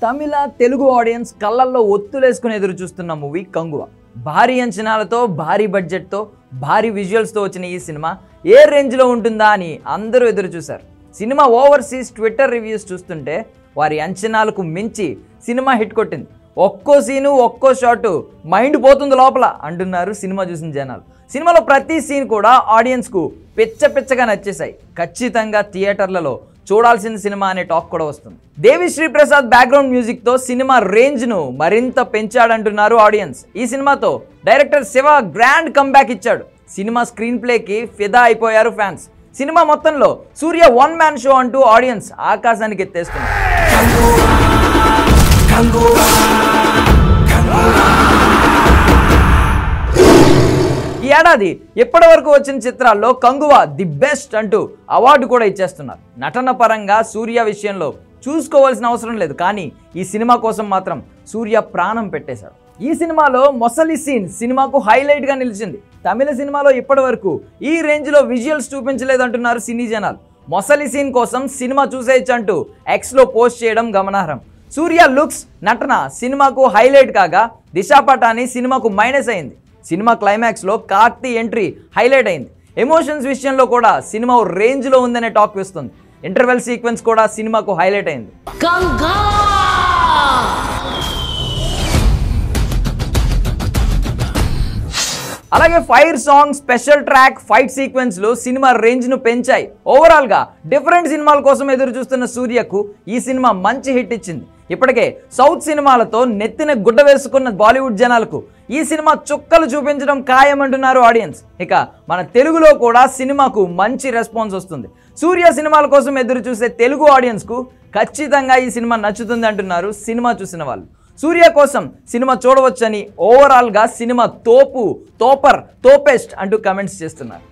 తమిళ Telugu audience కళ్ళల్లో ఒత్తులేసుకుని ఎదురు చూస్తున్న మూవీ కంగువ. భారీ అంచనాలతో భారీ బడ్జెట్తో భారీ విజువల్స్తో వచ్చిన ఈ సినిమా ఏ రేంజ్లో ఉంటుందా అని అందరూ ఎదురు చూశారు. సినిమా ఓవర్సీస్ ట్విట్టర్ రివ్యూస్ చూస్తుంటే వారి అంచనాలకు మించి సినిమా హిట్ కొట్టింది. ఒక్కో సీను ఒక్కో షాటు మైండ్ పోతుంది లోపల అంటున్నారు సినిమా చూసిన జనాలు. సినిమాలో ప్రతి సీన్ కూడా ఆడియన్స్కు పిచ్చగా నచ్చేశాయి. ఖచ్చితంగా థియేటర్లలో చూడాల్సిన సినిమా అనే టాక్ కూడా వస్తుంది. దేవి శ్రీ ప్రసాద్ బ్యాక్గ్రౌండ్ మ్యూజిక్తో సినిమా రేంజ్ను మరింత పెంచాడంటున్నారు ఆడియన్స్. ఈ సినిమాతో డైరెక్టర్ శివ గ్రాండ్ కంబ్యాక్ ఇచ్చాడు. సినిమా స్క్రీన్ ప్లేకి ఫిదా అయిపోయారు ఫ్యాన్స్. సినిమా మొత్తంలో సూర్య వన్ మ్యాన్ షో అంటూ ఆడియన్స్ ఆకాశానికి ఎత్తేస్తున్నారు. ఈ ఏడాది ఇప్పటి వరకు వచ్చిన చిత్రాల్లో కంగువ ది బెస్ట్ అంటూ అవార్డు కూడా ఇచ్చేస్తున్నారు. నటన పరంగా సూర్య విషయంలో చూసుకోవాల్సిన అవసరం లేదు, కానీ ఈ సినిమా కోసం మాత్రం సూర్య ప్రాణం పెట్టేశాడు. ఈ సినిమాలో మొసలి సీన్ సినిమాకు హైలైట్గా నిలిచింది. తమిళ సినిమాలో ఇప్పటి వరకు ఈ రేంజ్లో విజువల్స్ చూపించలేదంటున్నారు సినీ జనాలు. మొసలి సీన్ కోసం సినిమా చూసేయచ్చు అంటూ ఎక్స్లో పోస్ట్ చేయడం గమనార్హం. సూర్య లుక్స్ నటన సినిమాకు హైలైట్ కాగా దిశా పటాని సినిమాకు మైనస్ అయింది. సినిమా క్లైమాక్స్లో కార్తీ ఎంట్రీ హైలైట్ అయింది. ఎమోషన్స్ విషయంలో కూడా సినిమా రేంజ్లో ఉందనే టాక్ వస్తుంది. ఇంటర్వెల్ సీక్వెన్స్ కూడా సినిమాకు హైలైట్ అయింది. అలాగే fire song, special track, fight సీక్వెన్స్లు సినిమా రేంజ్ను పెంచాయి. ఓవరాల్గా డిఫరెంట్ సినిమాల కోసం ఎదురు చూస్తున్న సూర్యకు ఈ సినిమా మంచి హిట్ ఇచ్చింది. ఇప్పటికే సౌత్ సినిమాలతో నెత్తిన గుడ్డ వేసుకున్న బాలీవుడ్ జనాలకు ఈ సినిమా చుక్కలు చూపించడం ఖాయమంటున్నారు ఆడియన్స్. ఇక మన తెలుగులో కూడా సినిమాకు మంచి రెస్పాన్స్ వస్తుంది. సూర్య సినిమాల కోసం ఎదురు చూసే తెలుగు ఆడియన్స్కు ఖచ్చితంగా ఈ సినిమా నచ్చుతుంది అంటున్నారు సినిమా చూసిన వాళ్ళు. సూర్య కోసం సినిమా చూడవచ్చని ఓవరాల్గా సినిమా తోపు, తోపర్, తోపెస్ట్ అంటూ కమెంట్స్ చేస్తున్నారు.